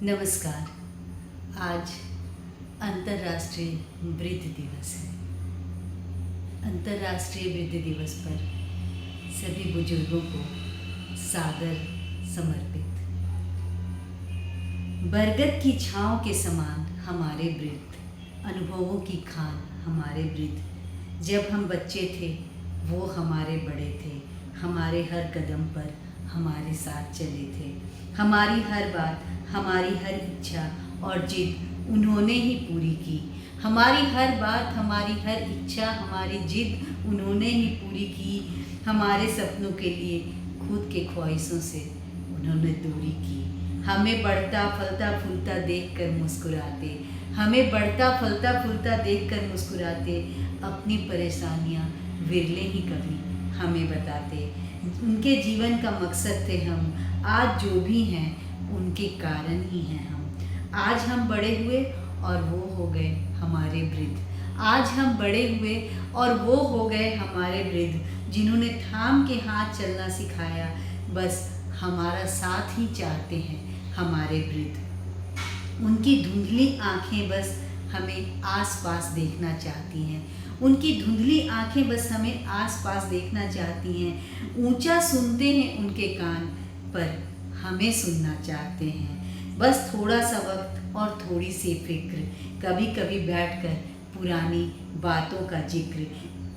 नमस्कार। आज अंतर्राष्ट्रीय वृद्ध दिवस है। अंतर्राष्ट्रीय वृद्ध दिवस पर सभी बुजुर्गों को सादर समर्पित। बरगद की छाँव के समान हमारे वृद्ध, अनुभवों की खान हमारे वृद्ध। जब हम बच्चे थे वो हमारे बड़े थे, हमारे हर कदम पर हमारे साथ चले थे। हमारी हर बात, हमारी हर इच्छा और जिद उन्होंने ही पूरी की। हमारी हर बात, हमारी हर इच्छा, हमारी जिद उन्होंने ही पूरी की। हमारे सपनों के लिए खुद के ख्वाहिशों से उन्होंने दूरी की। हमें बढ़ता फलता फूलता देखकर मुस्कुराते, हमें बढ़ता फलता फूलता देखकर मुस्कुराते। अपनी परेशानियां विरले ही कभी हमें बताते। उनके जीवन का मकसद थे हम, आज जो भी हैं उनके कारण ही हैं हम। आज हम बड़े हुए और वो हो गए हमारे वृद्ध। आज हम बड़े हुए और वो हो गए हमारे वृद्ध, जिन्होंने थाम के हाथ चलना सिखाया। बस हमारा साथ ही चाहते हैं हमारे वृद्ध। उनकी धुंधली आंखें बस हमें आस-पास देखना चाहती हैं। उनकी धुंधली आंखें बस हमें आस-पास देखना चाहती हैं। ऊंचा सुनते हैं उनके कान, पर हमें सुनना चाहते हैं। बस थोड़ा सा वक्त और थोड़ी सी फिक्र, कभी कभी बैठकर पुरानी बातों का जिक्र।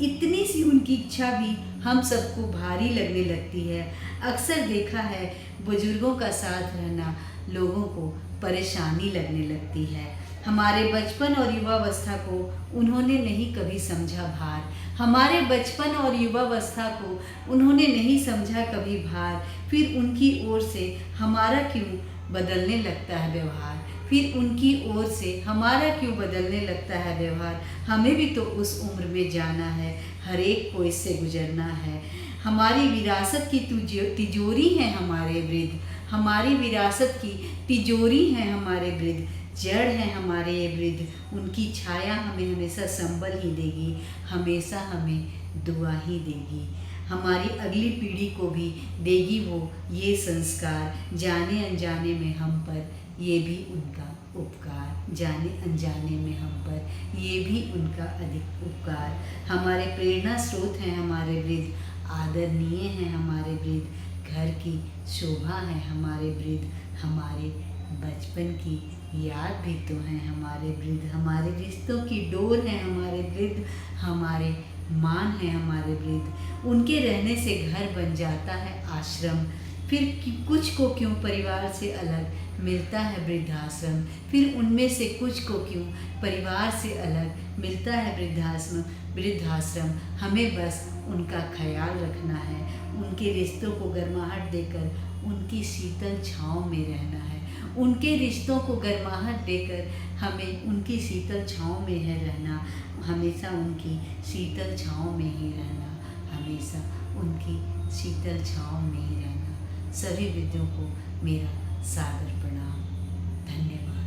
इतनी सी उनकी इच्छा भी हम सबको भारी लगने लगती है। अक्सर देखा है बुजुर्गों का साथ रहना लोगों को परेशानी लगने लगती है। हमारे बचपन और युवावस्था को उन्होंने नहीं कभी समझा भार। हमारे बचपन और युवावस्था को उन्होंने नहीं समझा कभी भार। फिर उनकी ओर से हमारा क्यों बदलने लगता है व्यवहार। फिर उनकी ओर से हमारा क्यों बदलने लगता है व्यवहार। हमें भी तो उस उम्र में जाना है, हर एक को इससे गुजरना है। हमारी विरासत की तिजोरी है हमारे वृद्ध। हमारी विरासत की तिजोरी है हमारे वृद्ध। जड़ है हमारे ये वृद्ध। उनकी छाया हमें हमेशा संबल ही देगी, हमेशा हमें दुआ ही देगी। हमारी अगली पीढ़ी को भी देगी वो ये संस्कार। जाने अनजाने में हम पर ये भी उनका उपकार। जाने अनजाने में हम पर ये भी उनका अधिक उपकार। हमारे प्रेरणा स्रोत हैं हमारे वृद्ध। आदरणीय हैं हमारे वृद्ध। घर की शोभा है हमारे वृद्ध। हमारे बचपन की याद भी तो हैं हमारे वृद्ध। हमारे रिश्तों की डोर है हमारे वृद्ध। हमारे मान है हमारे वृद्ध। उनके रहने से घर बन जाता है आश्रम। फिर कुछ को क्यों परिवार से अलग मिलता है वृद्धाश्रम। फिर उनमें से कुछ को क्यों परिवार से अलग मिलता है वृद्धाश्रम। हमें बस उनका ख्याल रखना है, उनके रिश्तों को गर्माहट देकर उनकी शीतल छाँव में रहना है। उनके रिश्तों को गर्माहट देकर हमें उनकी शीतल छाँव में है रहना। हमेशा उनकी शीतल छाँव में ही रहना। हमेशा उनकी शीतल छाँव में ही रहना। सभी वृद्धों को मेरा सादर प्रणाम। धन्यवाद।